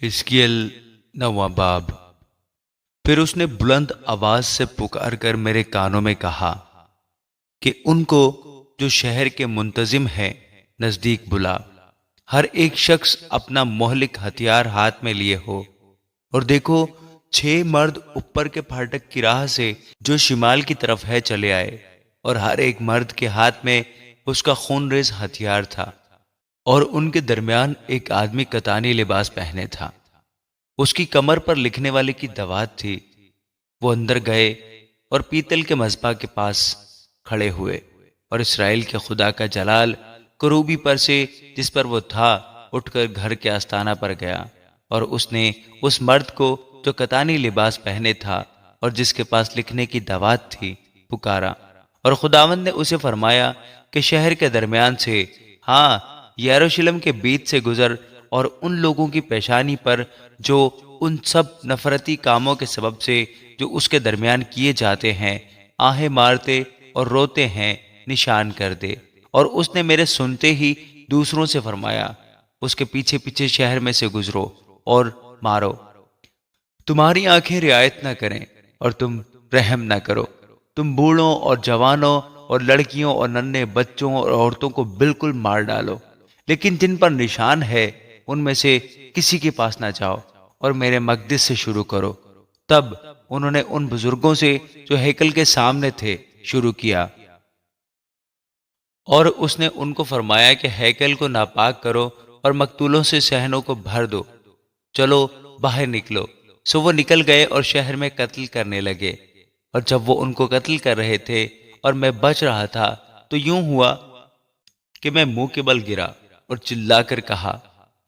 حزقیل 9واں باب۔ پھر اس نے بلند آواز سے پکار کر میرے کانوں میں کہا کہ ان کو جو شہر کے منتظم ہیں نزدیک بلا، ہر ایک شخص اپنا مہلک ہتھیار ہاتھ میں لیے ہو، اور دیکھو 6 مرد اوپر کے پھاٹک کی راہ سے جو شمال کی طرف ہے چلے آئے، اور ہر ایک مرد کے ہاتھ میں اس کا خون ریز ہتھیار تھا، اور ان کے درمیان ایک آدمی کتانی لباس پہنے تھا، اس کی کمر پر لکھنے والے کی دوات تھی۔ وہ اندر گئے اور پیتل کے مذبح کے پاس کھڑے ہوئے، اور اسرائیل کے خدا کا جلال کروبی پر سے جس پر وہ تھا اٹھ کر گھر کے آستانہ پر گیا، اور اس نے اس مرد کو جو کتانی لباس پہنے تھا اور جس کے پاس لکھنے کی دوات تھی پکارا، اور خداوند نے اسے فرمایا کہ شہر کے درمیان سے، ہاں، یروشلم کے بیچ سے گزر، اور ان لوگوں کی پیشانی پر جو ان سب نفرتی کاموں کے سبب سے جو اس کے درمیان کیے جاتے ہیں آہیں مارتے اور روتے ہیں نشان کر دے۔ اور اس نے میرے سنتے ہی دوسروں سے فرمایا، اس کے پیچھے پیچھے شہر میں سے گزرو اور مارو، تمہاری آنکھیں رعایت نہ کریں اور تم رحم نہ کرو، تم بوڑھوں اور جوانوں اور لڑکیوں اور ننھے بچوں اور عورتوں کو بالکل مار ڈالو، لیکن جن پر نشان ہے ان میں سے کسی کے پاس نہ جاؤ، اور میرے مقدس سے شروع کرو۔ تب انہوں نے ان بزرگوں سے جو ہیکل کے سامنے تھے شروع کیا، اور اس نے ان کو فرمایا کہ ہیکل کو ناپاک کرو اور مقتولوں سے صحنوں کو بھر دو، چلو باہر نکلو۔ سو وہ نکل گئے اور شہر میں قتل کرنے لگے، اور جب وہ ان کو قتل کر رہے تھے اور میں بچ رہا تھا تو یوں ہوا کہ میں منہ کے بل گرا اور چلا کر کہا،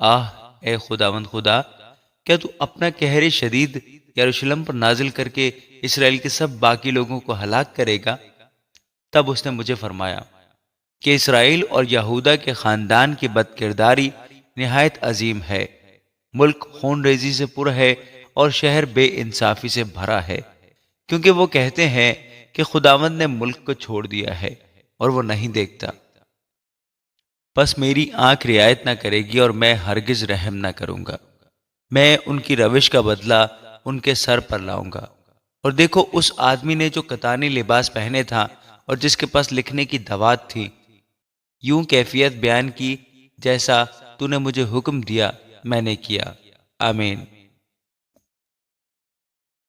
آہ اے خداوند خدا، کیا تو اپنا قہر شدید یروشلم پر نازل کر کے اسرائیل کے سب باقی لوگوں کو ہلاک کرے گا؟ تب اس نے مجھے فرمایا کہ اسرائیل اور یہودا کے خاندان کی بد کرداری نہایت عظیم ہے، ملک خون ریزی سے پر ہے اور شہر بے انصافی سے بھرا ہے، کیونکہ وہ کہتے ہیں کہ خداوند نے ملک کو چھوڑ دیا ہے اور وہ نہیں دیکھتا۔ پس میری آنکھ رعایت نہ کرے گی اور میں ہرگز رحم نہ کروں گا، میں ان کی روش کا بدلہ ان کے سر پر لاؤں گا۔ اور دیکھو اس آدمی نے جو کتانی لباس پہنے تھا اور جس کے پاس لکھنے کی دوات تھی، یوں کیفیت بیان کی جیسا تو نے مجھے حکم دیا میں نے کیا۔ آمین۔